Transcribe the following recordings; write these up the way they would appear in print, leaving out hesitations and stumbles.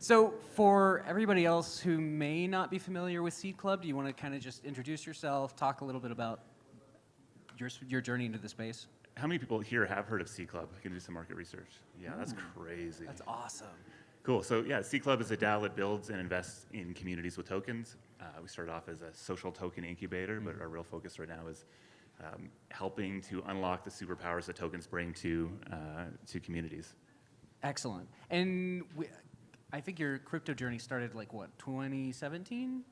So for everybody else who may not be familiar with Seed Club, do you want to kind of just introduce yourself, talk a little bit about your journey into the space? How many people here have heard of Seed Club? I can do some market research. Yeah, that's crazy. That's awesome. Cool. So yeah, Seed Club is a DAO that builds and invests in communities with tokens. We started off as a social token incubator, but our real focus right now is helping to unlock the superpowers that tokens bring to communities. Excellent. And I think your crypto journey started like what, 2017?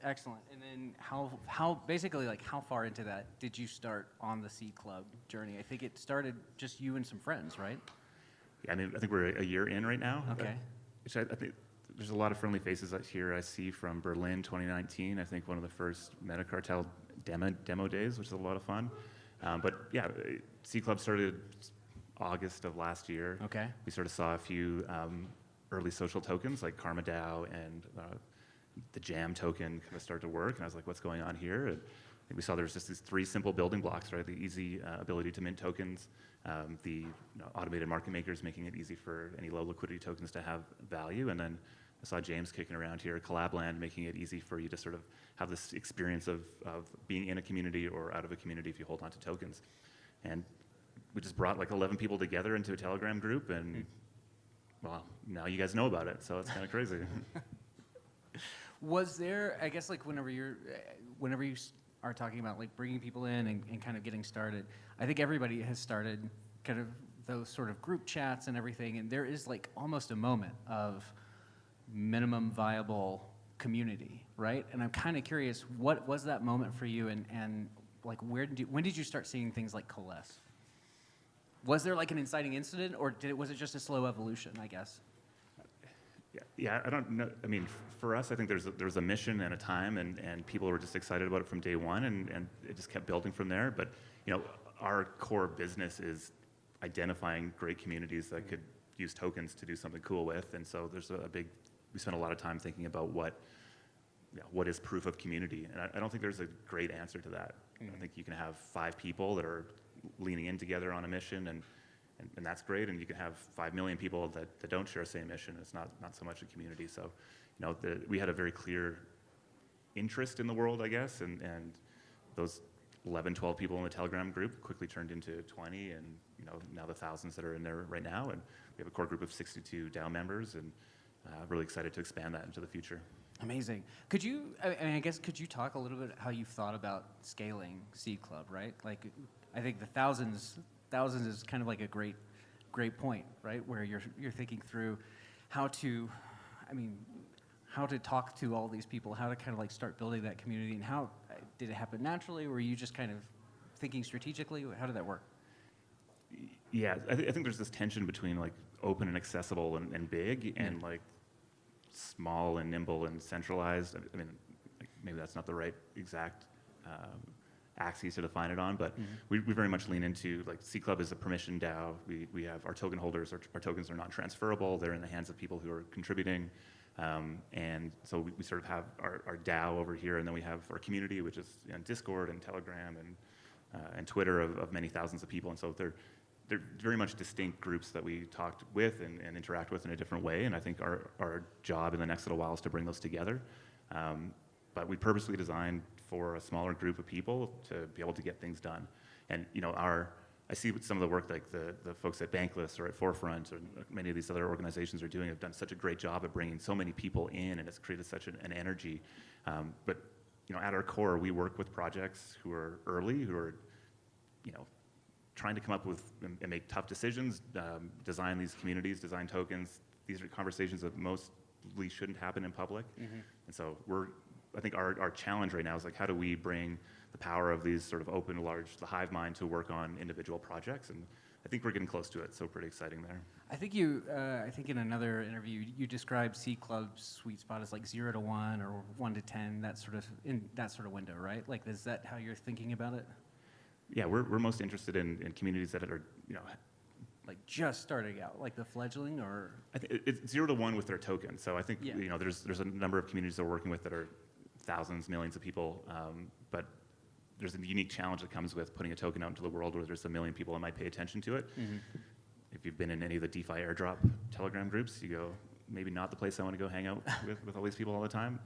Excellent. And then how basically like how far into that did you start on the Seed Club journey? I think it started just you and some friends, right? Yeah, I mean, I think we're a year in right now. Okay. Which I think there's a lot of friendly faces out here I see from Berlin 2019. I think one of the first Metacartel demo days, which is a lot of fun. But yeah, Seed Club started August of last year. Okay. We sort of saw a few early social tokens like Karma DAO and the Jam token kind of start to work, and I was like, what's going on here? And I think we saw there was just these three simple building blocks, right? The easy ability to mint tokens, the automated market makers making it easy for any low liquidity tokens to have value, and then I saw James kicking around here, Collabland, making it easy for you to sort of have this experience of being in a community or out of a community if you hold on to tokens. And we just brought like 11 people together into a Telegram group, and well, now you guys know about it, so it's kind of crazy. Was there, I guess, like whenever you are talking about like bringing people in and kind of getting started, I think everybody has started kind of those sort of group chats and everything, and there is like almost a moment of minimum viable community, right? And I'm kind of curious, what was that moment for you, and like when did you start seeing things like coalesce? Was there like an inciting incident, or was it just a slow evolution, I guess? Yeah, I don't know. I mean, for us, I think there was a mission and a time, and people were just excited about it from day one, and it just kept building from there. But our core business is identifying great communities that could use tokens to do something cool with, and so there's we spent a lot of time thinking about what is proof of community, and I don't think there's a great answer to that. I think you can have 5 people that are leaning in together on a mission, and that's great, and you can have 5 million people that don't share the same mission. It's not so much a community. So, we had a very clear interest in the world, I guess, and those 11, 12 people in the Telegram group quickly turned into 20, and now the thousands that are in there right now, and we have a core group of 62 DAO members, and really excited to expand that into the future. Amazing. Could you talk a little bit how you've thought about scaling Seed Club, right? Like, I think the thousands is kind of like a great point, right? Where you're thinking through how to talk to all these people, how to kind of like start building that community, and how did it happen naturally? Or were you just kind of thinking strategically? How did that work? Yeah, I think there's this tension between like open and accessible and big, and like small and nimble and centralized. I mean, like, maybe that's not the right exact axes to define it on, but we very much lean into, like, Seed Club is a permission DAO. We have our token holders, our tokens are non-transferable. They're in the hands of people who are contributing. And so we sort of have our DAO over here, and then we have our community, which is Discord and Telegram and Twitter of many thousands of people. And so they're very much distinct groups that we talked with and interact with in a different way. And I think our job in the next little while is to bring those together. But we purposely designed for a smaller group of people to be able to get things done. And I see what some of the work like the folks at Bankless or at Forefront or many of these other organizations are doing have done such a great job of bringing so many people in, and it's created such an energy. But at our core, we work with projects who are early, who are trying to come up with and make tough decisions, design these communities, design tokens. These are conversations that mostly shouldn't happen in public. And so I think our challenge right now is like, how do we bring the power of these sort of open, the hive mind to work on individual projects? And I think we're getting close to it, so pretty exciting there. I think in another interview, you described Seed Club's sweet spot as like 0 to 1 or 1 to 10, in that sort of window, right? Like, is that how you're thinking about it? Yeah, we're most interested in communities that are, like just starting out, like the fledgling, or? I think it's 0 to 1 with their token. So I think there's a number of communities that we're working with that are thousands, millions of people, but there's a unique challenge that comes with putting a token out into the world where there's a million people that might pay attention to it. If you've been in any of the DeFi airdrop Telegram groups, you go, maybe not the place I want to go hang out with all these people all the time.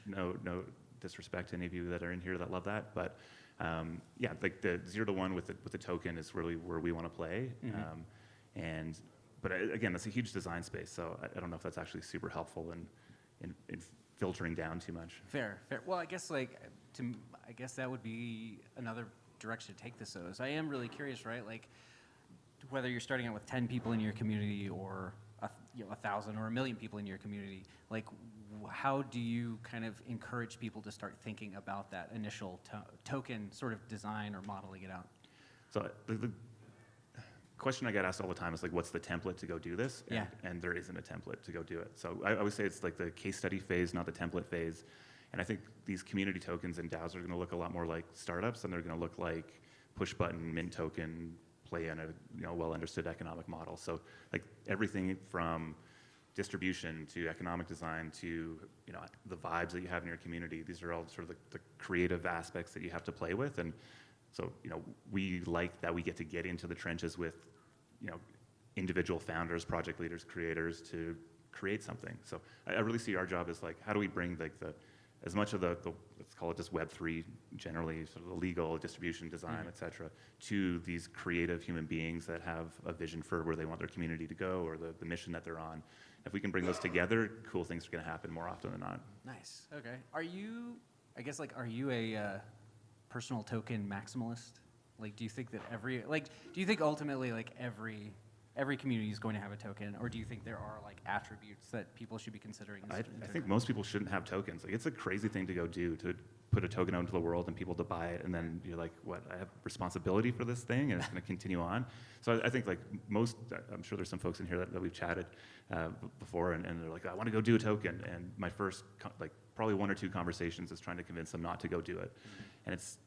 No disrespect to any of you that are in here that love that, but yeah, like the 0 to 1 with the token is really where we want to play. But again, that's a huge design space, so I don't know if that's actually super helpful in filtering down too much. Fair. Well, I guess I guess that would be another direction to take this. Though, is I am really curious, right? Like whether you're starting out with 10 people in your community or 1,000 or 1,000,000 people in your community, like how do you kind of encourage people to start thinking about that initial token sort of design or modeling it out? So the question I get asked all the time is like, what's the template to go do this? And there isn't a template to go do it. So I always say it's like the case study phase, not the template phase. And I think these community tokens and DAOs are going to look a lot more like startups, and they're going to look like push button, mint token, play in a well understood economic model. So like everything from distribution to economic design to the vibes that you have in your community, these are all sort of the creative aspects that you have to play with. And so we like that we get into the trenches with individual founders, project leaders, creators to create something. So I really see our job as like, how do we bring like as much of the let's call it just Web3 generally, sort of the legal, distribution, design, et cetera, to these creative human beings that have a vision for where they want their community to go or the mission that they're on. If we can bring those together, cool things are going to happen more often than not. Nice. Okay. Are you a personal token maximalist? Like, do you think that do you think ultimately like every community is going to have a token, or do you think there are like attributes that people should be considering? I think most people shouldn't have tokens. Like, it's a crazy thing to go do, to put a token out into the world and people to buy it, and then you're like, what? I have responsibility for this thing, and it's going to continue on. So I think like I'm sure there's some folks in here that we've chatted before, and they're like, I want to go do a token, and my first probably 1 or 2 conversations is trying to convince them not to go do it. And it's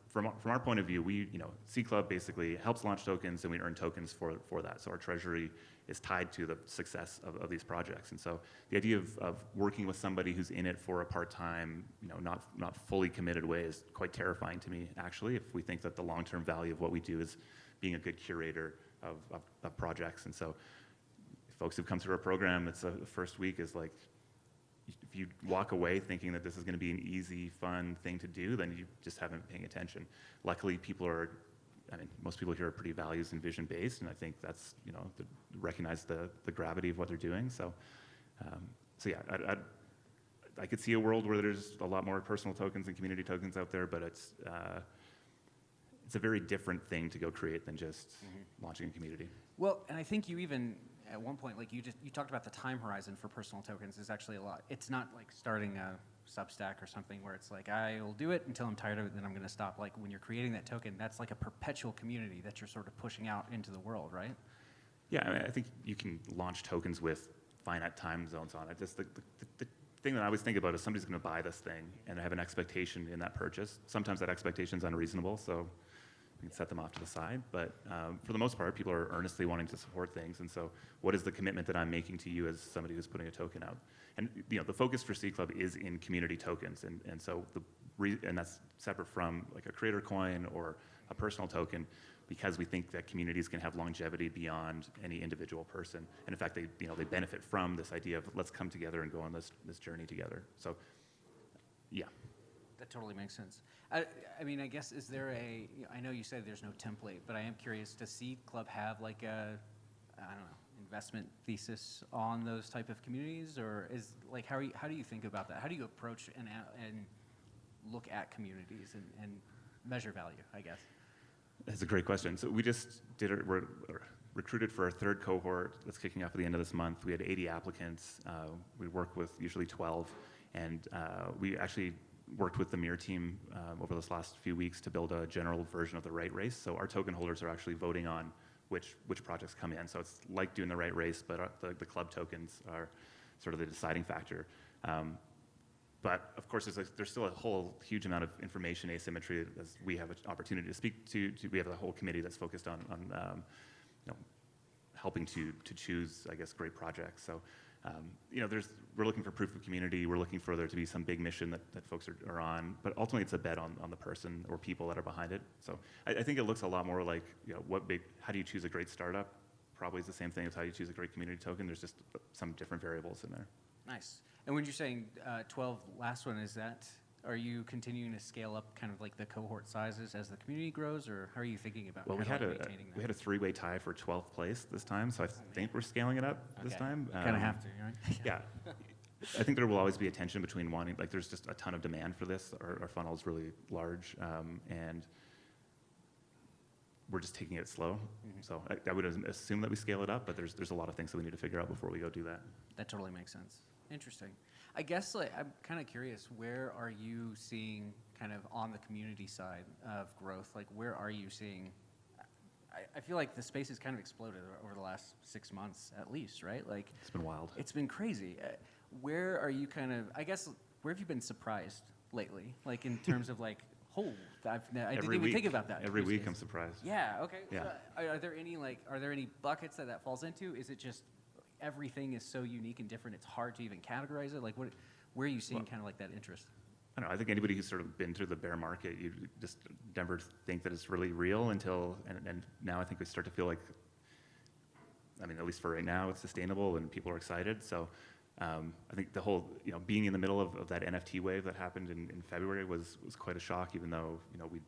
from our point of view, we C Club basically helps launch tokens, and we earn tokens for that. So our treasury is tied to the success of these projects. And so the idea of working with somebody who's in it for a part-time, not fully committed way is quite terrifying to me, actually, if we think that the long-term value of what we do is being a good curator of projects. And so folks who've come through our program, it's the first week is like, if you walk away thinking that this is going to be an easy, fun thing to do, then you just haven't been paying attention. Luckily, most people here are pretty values and vision based, and I think that's, recognize the gravity of what they're doing. So yeah, I could see a world where there's a lot more personal tokens and community tokens out there, but it's a very different thing to go create than just launching a community. Well, and I think you even at one point, like you talked about the time horizon for personal tokens is actually a lot. It's not like starting a Substack or something where it's like, I will do it until I'm tired of it, then I'm going to stop. Like when you're creating that token, that's like a perpetual community that you're sort of pushing out into the world, right? Yeah, I think you can launch tokens with finite time zones on it. Just the thing that I always think about is somebody's going to buy this thing and have an expectation in that purchase. Sometimes that expectation is unreasonable, so we can set them off to the side. But for the most part, people are earnestly wanting to support things. And so what is the commitment that I'm making to you as somebody who's putting a token out? And the focus for C Club is in community tokens. And so and that's separate from like a creator coin or a personal token, because we think that communities can have longevity beyond any individual person. And in fact, they benefit from this idea of let's come together and go on this journey together. So yeah. That totally makes sense. I mean, I guess, is there I know you said there's no template, but I am curious, does C Club have like investment thesis on those type of communities? Or is like, how do you think about that? How do you approach and look at communities and measure value, I guess? That's a great question. So we just we're recruited for our 3rd cohort that's kicking off at the end of this month. We had 80 applicants. We work with usually 12, and we actually worked with the Mir team over this last few weeks to build a general version of the right race. So our token holders are actually voting on which projects come in. So it's like doing the right race, but the club tokens are sort of the deciding factor. But of course, there's still a whole huge amount of information asymmetry as we have an opportunity to speak to. We have a whole committee that's focused on helping to choose, I guess, great projects. So we're looking for proof of community. We're looking for there to be some big mission that folks are on. But ultimately, it's a bet on the person or people that are behind it. So I think it looks a lot more like how do you choose a great startup probably is the same thing as how you choose a great community token. There's just some different variables in there. Nice. And when you're saying 12 last one, are you continuing to scale up kind of like the cohort sizes as the community grows, or how are you thinking about Well, maintaining that? we had a 3-way tie for 12th place this time, so I think we're scaling it up this time. Kind of have to, right? Yeah. I think there will always be a tension between wanting, like there's just a ton of demand for this. Our funnel is really large, and we're just taking it slow. So I would assume that we scale it up, but there's a lot of things that we need to figure out before we go do that. That totally makes sense. Interesting. I guess like I'm kind of curious, where are you seeing kind of on the community side of growth? Like where are you seeing? I feel like the space has kind of exploded over the last 6 months at least, right? Like It's been wild. it's been crazy. Where are you kind of? I guess where have you been surprised lately? Like in terms of like, I didn't even think about that. Every week I'm surprised. Yeah. Okay. Yeah. Are there any buckets that falls into? Is it just everything is so unique and different, it's hard to even categorize it? Like, where are you seeing kind of like that interest? I don't know. I think anybody who's sort of been through the bear market, you just never think that it's really real until, and now I think we start to feel like, I mean, at least for right now, it's sustainable and people are excited. So I think the whole, being in the middle of that NFT wave that happened in February was quite a shock, even though, we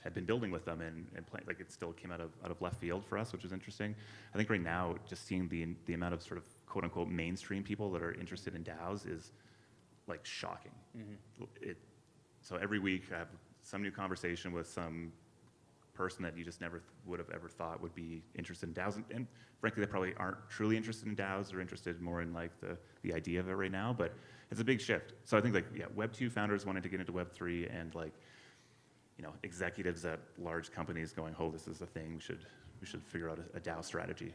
had been building with them and playing, like it still came out of left field for us, which was interesting. I think right now, just seeing the amount of sort of quote unquote mainstream people that are interested in DAOs is like shocking. So every week I have some new conversation with some person that you just never would have ever thought would be interested in DAOs. And frankly, they probably aren't truly interested in DAOs. They're interested more in like the idea of it right now, but it's a big shift. So I think like, Web 2 founders wanted to get into Web 3 and like, executives at large companies going, oh, this is a thing, we should figure out a DAO strategy.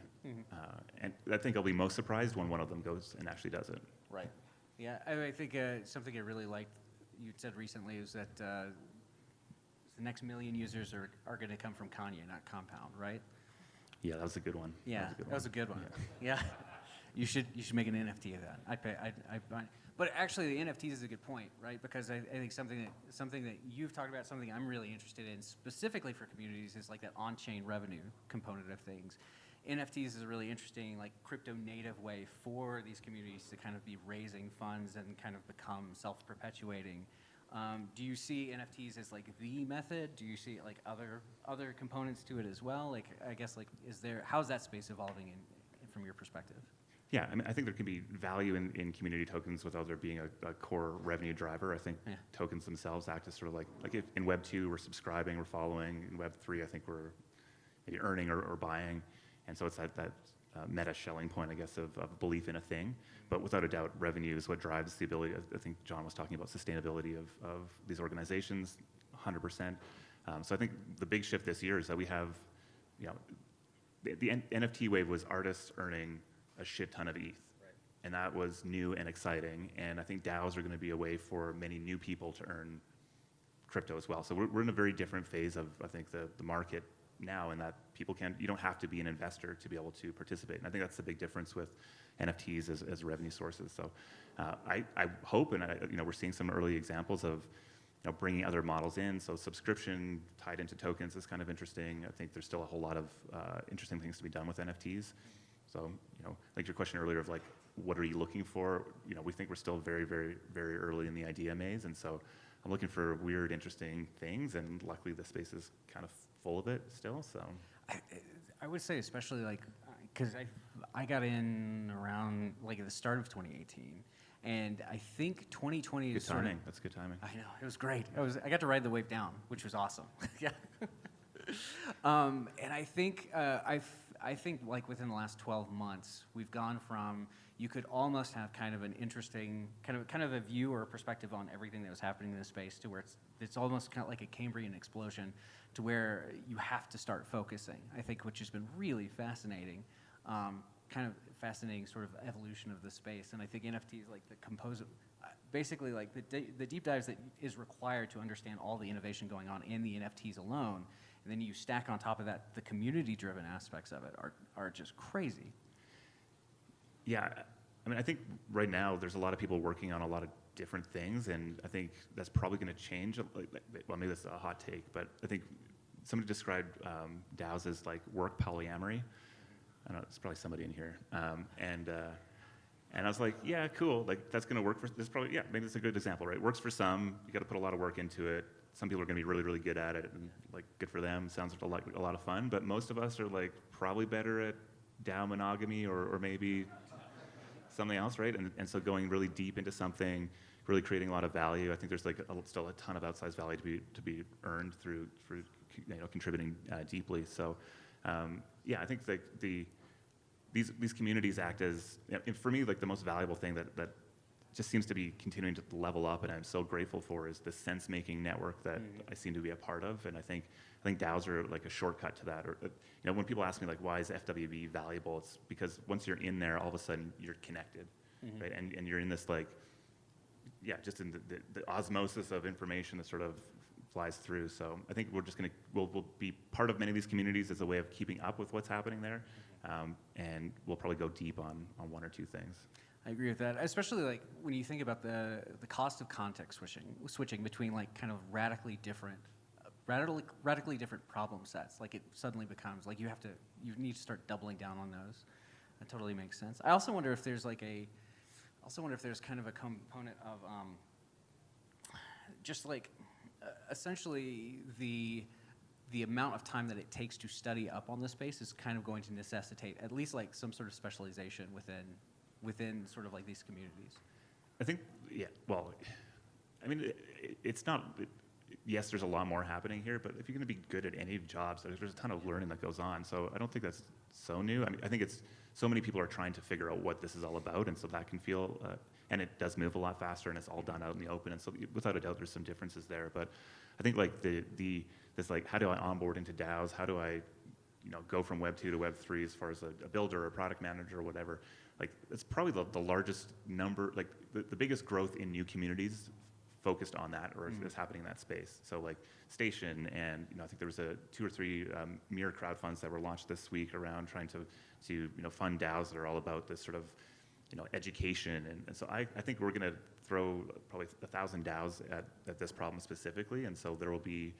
And I think I'll be most surprised when one of them goes and actually does it. Right. Yeah, I think something I really liked you said recently is that the next million users are going to come from Kanye, not Compound, right? Yeah, that was a good one. Yeah, that was a good one. Yeah. You should make an NFT of that. I'd buy. But actually, the NFTs is a good point, right? Because I think something that you've talked about, something I'm really interested in specifically for communities is like that on-chain revenue component of things. NFTs is a really interesting, like crypto-native way for these communities to kind of be raising funds and kind of become self-perpetuating. Do you see NFTs as like the method? Do you see like other components to it as well? Like I guess like how's that space evolving from your perspective? Yeah, I mean, I think there can be value in community tokens without there being a core revenue driver. I think tokens themselves act as sort of like if in Web 2 we're subscribing, we're following. In Web 3, I think we're maybe earning or buying. And so it's that meta shelling point, I guess, of belief in a thing. But without a doubt, revenue is what drives the ability. I think John was talking about sustainability of these organizations, 100%. So I think the big shift this year is that we have, the NFT wave was artists earning a shit ton of ETH. Right. And that was new and exciting. And I think DAOs are going to be a way for many new people to earn crypto as well. So we're in a very different phase of, I think, the market now, in that you don't have to be an investor to be able to participate. And I think that's the big difference with NFTs as revenue sources. So I hope, and we're seeing some early examples of bringing other models in. So subscription tied into tokens is kind of interesting. I think there's still a whole lot of interesting things to be done with NFTs. So, like your question earlier of like, what are you looking for? We think we're still very, very, very early in the idea maze. And so I'm looking for weird, interesting things. And luckily the space is kind of full of it still, so. I would say especially like, because I got in around like at the start of 2018. And I think 2020 is good timing. That's good timing. I know, it was great. I got to ride the wave down, which was awesome. Yeah. And I think I think like within the last 12 months, we've gone from you could almost have kind of an interesting kind of a view or a perspective on everything that was happening in the space to where it's almost kind of like a Cambrian explosion to where you have to start focusing. I think, which has been really fascinating, kind of fascinating sort of evolution of the space. And I think NFTs like the composite. Basically, like the deep dives that is required to understand all the innovation going on in the NFTs alone, and then you stack on top of that the community-driven aspects of it are just crazy. Yeah, I mean, I think right now there's a lot of people working on a lot of different things, and I think that's probably going to change. Well, maybe that's a hot take, but I think somebody described DAOs as like work polyamory, I don't know, it's probably somebody in here. And I was like, yeah, cool. Like that's going to work for this. Probably, yeah, maybe it's a good example, right? Works for some. You got to put a lot of work into it. Some people are going to be really, really good at it, and like good for them. Sounds like a lot of fun. But most of us are like probably better at DAO monogamy or maybe something else, right? And so going really deep into something, really creating a lot of value. I think there's like still a ton of outsized value to be earned through contributing deeply. So yeah, I think like these communities act as, for me, like the most valuable thing that just seems to be continuing to level up, and I'm so grateful for, is the sense-making network that I seem to be a part of. And I think DAOs are like a shortcut to that. Or when people ask me like, why is FWB valuable? It's because once you're in there, all of a sudden you're connected, right? And you're in this like, yeah, just in the osmosis of information that sort of flies through. So I think we'll be part of many of these communities as a way of keeping up with what's happening there. And we'll probably go deep on one or two things. I agree with that, especially like when you think about the cost of context switching between like kind of radically different problem sets. Like it suddenly becomes like you need to start doubling down on those. That totally makes sense. I also wonder if there's kind of a component of just like essentially the amount of time that it takes to study up on the space is kind of going to necessitate at least like some sort of specialization within sort of like these communities. I think, yeah, well, I mean, it's not, yes, there's a lot more happening here, but if you're going to be good at any jobs, there's a ton of learning that goes on. So I don't think that's so new. I mean, I think it's, so many people are trying to figure out what this is all about, and so that can feel, and it does move a lot faster, and it's all done out in the open, and so without a doubt, there's some differences there. But I think like this like, how do I onboard into DAOs? How do I, go from Web 2 to Web 3 as far as a builder or a product manager or whatever? Like, it's probably the largest number, like the biggest growth in new communities focused on that, or is happening in that space. So like Station, and I think there was 2 or 3 mirror crowd funds that were launched this week around trying to fund DAOs that are all about this sort of education, and so I think we're going to throw probably 1,000 DAOs at this problem specifically, and so there will be,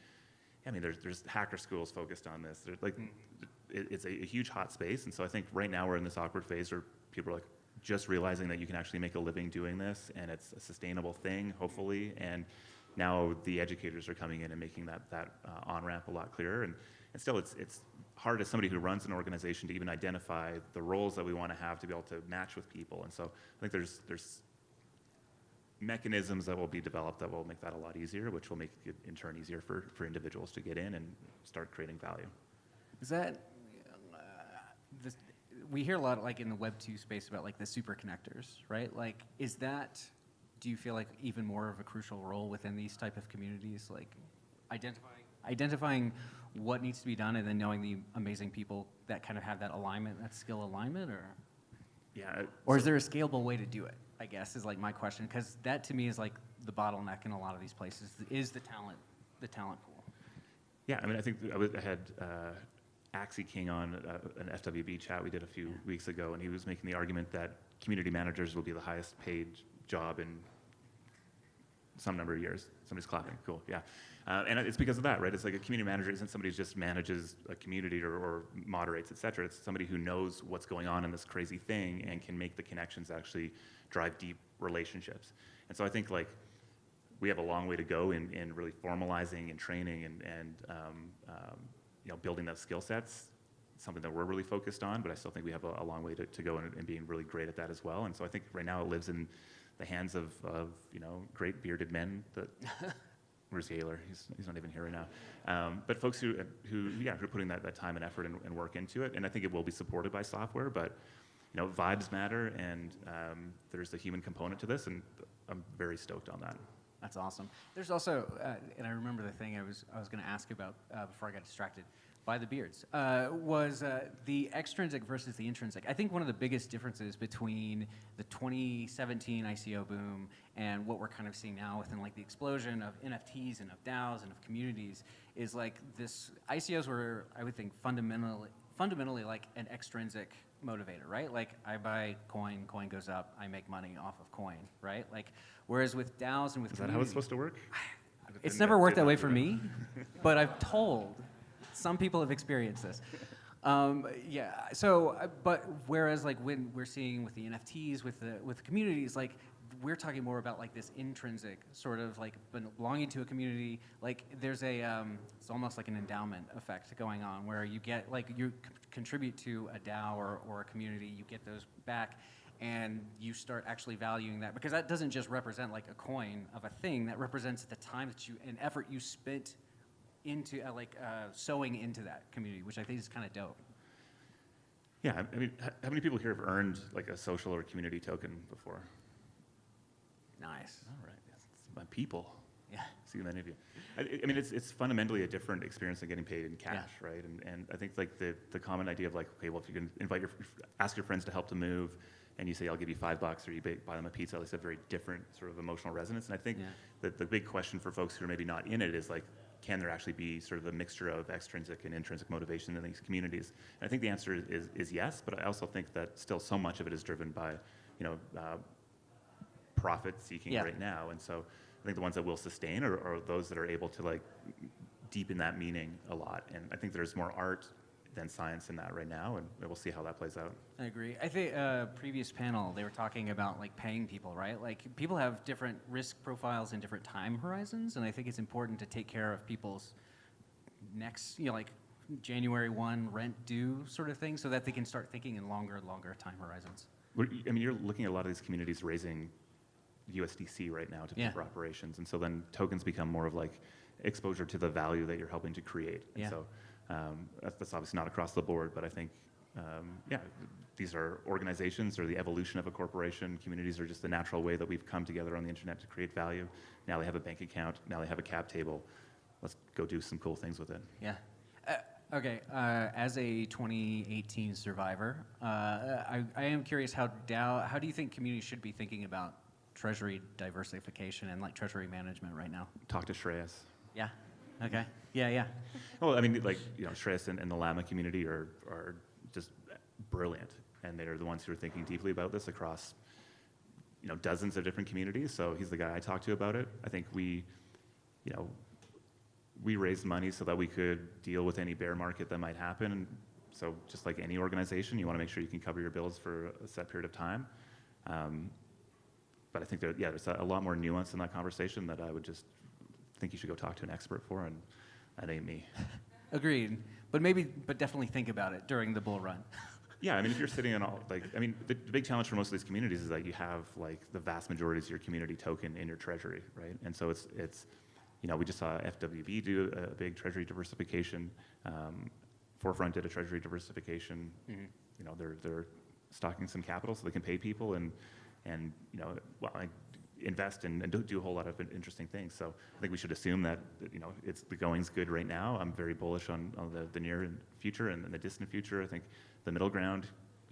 I mean, there's hacker schools focused on this. There's like it's a huge hot space, and so I think right now we're in this awkward phase where people are like just realizing that you can actually make a living doing this, and it's a sustainable thing, hopefully. And now the educators are coming in and making that on-ramp a lot clearer. And still, it's hard as somebody who runs an organization to even identify the roles that we want to have to be able to match with people. And so I think there's mechanisms that will be developed that will make that a lot easier, which will make it in turn easier for individuals to get in and start creating value. Is that we hear a lot like in the Web 2 space about like the super connectors, right? Like, do you feel like even more of a crucial role within these type of communities, like identifying what needs to be done and then knowing the amazing people that kind of have that alignment, that skill alignment, or? Yeah. Or is there a scalable way to do it, I guess, is like my question, because that to me is like the bottleneck in a lot of these places, is the talent pool. Yeah, I mean, I think I had Axie King on an FWB chat we did a few weeks ago, and he was making the argument that community managers will be the highest paid job in some number of years. Somebody's clapping, cool, yeah. And it's because of that, right? It's like a community manager isn't somebody who just manages a community or moderates, et cetera. It's somebody who knows what's going on in this crazy thing and can make the connections actually drive deep relationships. And so I think like we have a long way to go in really formalizing and training and building those skill sets. It's something that we're really focused on, but I still think we have a long way to go in being really great at that as well. And so I think right now it lives in the hands of great bearded men that. Where's Gaylor? He's not even here right now. But folks who are putting that time and effort and work into it, and I think it will be supported by software. But vibes matter, and there's a human component to this, and I'm very stoked on that. That's awesome. There's also, and I remember the thing I was going to ask about before I got distracted by the beards, was the extrinsic versus the intrinsic. I think one of the biggest differences between the 2017 ICO boom and what we're kind of seeing now within like the explosion of NFTs and of DAOs and of communities is like this, ICOs were, I would think, fundamentally like an extrinsic motivator, right? Like I buy coin goes up, I make money off of coin, right? Like, whereas with DAOs and with Is that how it's supposed to work? It's never worked that way for me, but I've told some people have experienced this. Yeah. So, but whereas like when we're seeing with the NFTs, with the communities, like we're talking more about like this intrinsic sort of like belonging to a community. Like there's it's almost like an endowment effect going on where you get like you contribute to a DAO or a community, you get those back, and you start actually valuing that because that doesn't just represent like a coin of a thing. That represents the time that you and effort you spent into sowing into that community, which I think is kind of dope. Yeah, I mean, how many people here have earned like a social or community token before? Nice. All right, yes, it's my people. Yeah. See many of you. I mean, it's fundamentally a different experience than getting paid in cash, right? And I think like the common idea of like, okay, well, if you can ask your friends to help to move, and you say, I'll give you $5, or you buy them a pizza, it's a very different sort of emotional resonance. And I think that the big question for folks who are maybe not in it is like, can there actually be sort of a mixture of extrinsic and intrinsic motivation in these communities? And I think the answer is yes, but I also think that still so much of it is driven by, profit seeking right now. And so I think the ones that will sustain are those that are able to like deepen that meaning a lot. And I think there's more art than science in that right now, and we'll see how that plays out. I agree. I think previous panel, they were talking about like paying people, right? Like people have different risk profiles and different time horizons, and I think it's important to take care of people's next, like January 1 rent due sort of thing so that they can start thinking in longer time horizons. I mean, you're looking at a lot of these communities raising USDC right now to pay for operations, and so then tokens become more of like exposure to the value that you're helping to create. And so that's obviously not across the board, but I think, these are organizations or the evolution of a corporation. Communities are just the natural way that we've come together on the internet to create value. Now they have a bank account, now they have a cap table. Let's go do some cool things with it. Yeah. Okay, as a 2018 survivor, I am curious how do you think communities should be thinking about treasury diversification and like treasury management right now? Talk to Shreyas. Yeah. Okay. Yeah. Well, I mean, like, Shreyas and the Llama community are just brilliant, and they're the ones who are thinking deeply about this across, dozens of different communities. So he's the guy I talk to about it. I think we raised money so that we could deal with any bear market that might happen. And so just like any organization, you want to make sure you can cover your bills for a set period of time. But I think there's a lot more nuance in that conversation that I would just think you should go talk to an expert for, and that ain't me. Agreed. But definitely think about it during the bull run. Yeah, I mean, if you're sitting on the big challenge for most of these communities is that you have like the vast majority of your community token in your treasury, right? And so it's we just saw FWB do a big treasury diversification. Forefront did a treasury diversification. Mm-hmm. They're stocking some capital so they can pay people and invest and do a whole lot of interesting things. So I think we should assume that it's the going's good right now. I'm very bullish on the near future and the distant future. I think the middle ground,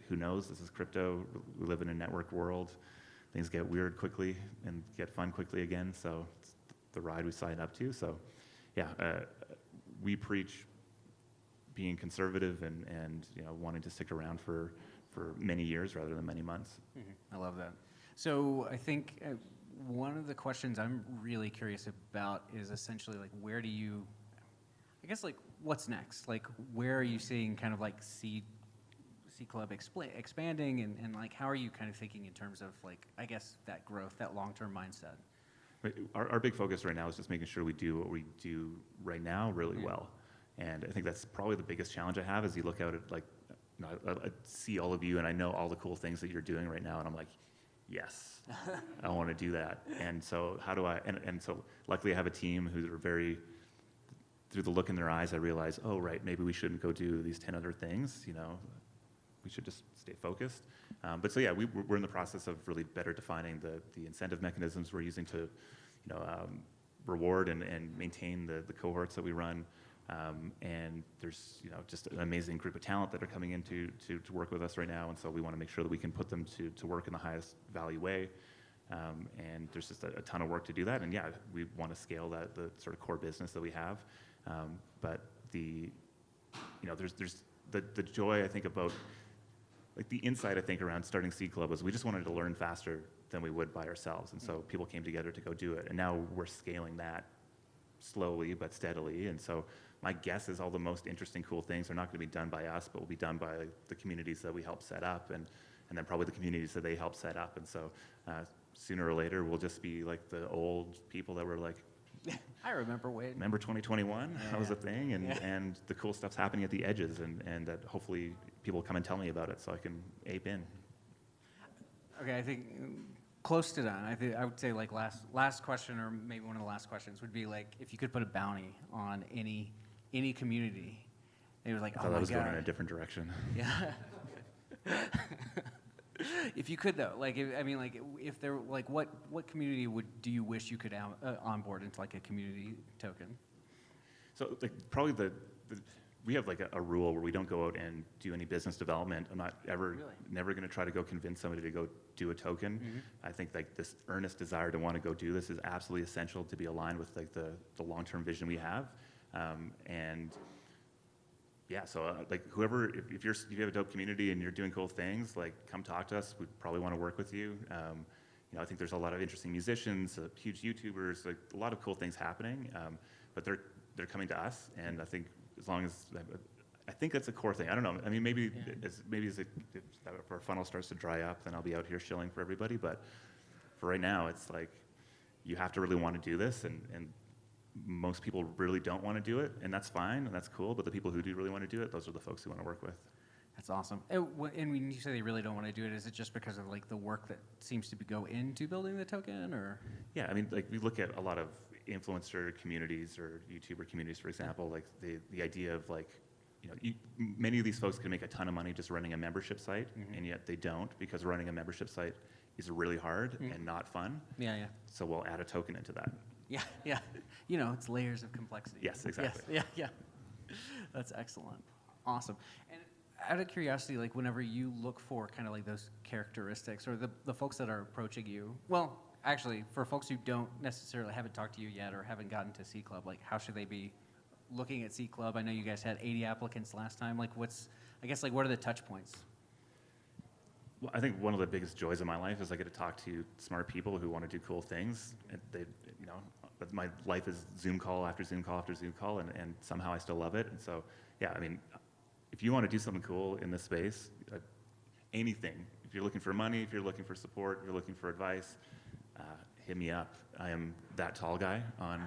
who knows? This is crypto. We live in a network world. Things get weird quickly and get fun quickly again. So it's the ride we sign up to. So yeah, we preach being conservative and wanting to stick around for many years rather than many months. Mm-hmm. I love that. So I think one of the questions I'm really curious about is essentially like what's next? Like where are you seeing kind of like C Club expanding and like how are you kind of thinking in terms of like, I guess that growth, that long-term mindset? Our big focus right now is just making sure we do what we do right now really well. And I think that's probably the biggest challenge I have as you look out at like, I see all of you and I know all the cool things that you're doing right now and I'm like, yes, I want to do that. And so how do I, and so luckily I have a team who are very, through the look in their eyes, I realize, oh, right, maybe we shouldn't go do these 10 other things, we should just stay focused. But so yeah, we're in the process of really better defining the incentive mechanisms we're using to, reward and maintain the cohorts that we run. And there's just an amazing group of talent that are coming in to work with us right now, and so we want to make sure that we can put them to work in the highest value way. And there's just a ton of work to do that. And yeah, we want to scale the sort of core business that we have. But there's the joy I think about like the insight I think around starting Seed Club was we just wanted to learn faster than we would by ourselves, and so people came together to go do it. And now we're scaling that slowly but steadily. And so my guess is all the most interesting, cool things are not going to be done by us, but will be done by the communities that we help set up, and then probably the communities that they help set up. And so sooner or later, we'll just be like the old people that were like, I remember when. remember 2021? Yeah, That was yeah. a thing, and, Yeah. and the cool stuff's happening at the edges, and that hopefully people come and tell me about it so I can ape in. Okay, I think close to done. I would say like last question, or maybe one of the last questions would be like, if you could put a bounty on any community, it was like, I oh thought my that was going in a God. different direction. Yeah. If you could though, like, if there, like, what community do you wish you could onboard into like a community token? So like probably we have like a rule where we don't go out and do any business development. I'm not never going to try to go convince somebody to go do a token. Mm-hmm. I think like this earnest desire to want to go do this is absolutely essential to be aligned with like the long-term vision we have. And yeah, so like whoever, if you have a dope community and you're doing cool things, like come talk to us. We'd probably want to work with you. You know, I think there's a lot of interesting musicians, huge YouTubers, like a lot of cool things happening. But they're coming to us, and I think as long as I think that's a core thing. I don't know. I mean, maybe if our funnel starts to dry up, then I'll be out here shilling for everybody. But for right now, it's like you have to really want to do this, and most people really don't want to do it, and that's fine, and that's cool, but the people who do really want to do it, those are the folks who want to work with. That's awesome. And when you say they really don't want to do it, is it just because of like the work that seems to go into building the token, or? Yeah, I mean, like we look at a lot of influencer communities or YouTuber communities, for example, like the idea of like, you know, many of these folks can make a ton of money just running a membership site, and yet they don't, because running a membership site is really hard and not fun. Yeah, yeah. So we'll add a token into that. Yeah, yeah. You know, it's layers of complexity. Yes, exactly. Yes, yeah, yeah. That's excellent. Awesome. And out of curiosity, like whenever you look for kind of like those characteristics, or the folks that are approaching you, well, actually, for folks who don't necessarily haven't talked to you yet or haven't gotten to C Club, like how should they be looking at C Club? I know you guys had 80 applicants last time. Like what are the touch points? Well, I think one of the biggest joys of my life is I get to talk to smart people who want to do cool things. And they, you know, but my life is Zoom call after Zoom call after Zoom call, and somehow I still love it. And so, yeah, I mean, if you want to do something cool in this space, anything, if you're looking for money, if you're looking for support, if you're looking for advice, hit me up. I am that tall guy on...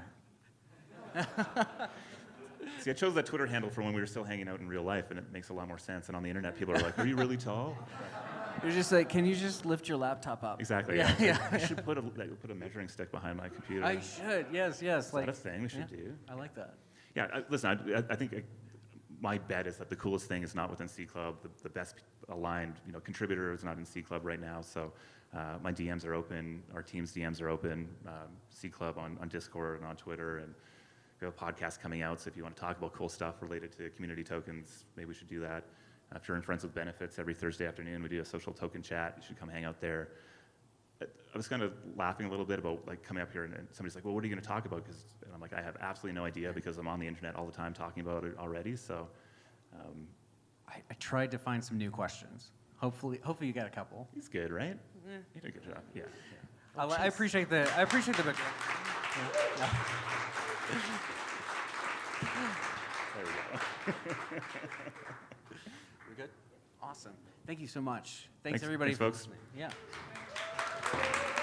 See, I chose that Twitter handle for when we were still hanging out in real life, and it makes a lot more sense. And on the internet, people are like, are you really tall? You're just like, can you just lift your laptop up? Exactly. Yeah, yeah. I should put a measuring stick behind my computer. I should. Yes, yes. Is that a thing we should do? I like that. Yeah, listen, I think my bet is that the coolest thing is not within C Club. The best aligned, you know, contributor is not in C Club right now. So my DMs are open. Our team's DMs are open. C Club on Discord and on Twitter, and we have a podcast coming out. So if you want to talk about cool stuff related to community tokens, maybe we should do that. If you're in Friends with Benefits, every Thursday afternoon we do a social token chat. You should come hang out there. I was kind of laughing a little bit about like coming up here, and somebody's like, well, what are you going to talk about? And I'm like, I have absolutely no idea, because I'm on the internet all the time talking about it already. So I tried to find some new questions. Hopefully you got a couple. he's good, right? You did a good job. Yeah. I appreciate the book. Yeah. There we go. We good? Awesome. Thank you so much. Thanks everybody Thanks, for folks. listening. Yeah.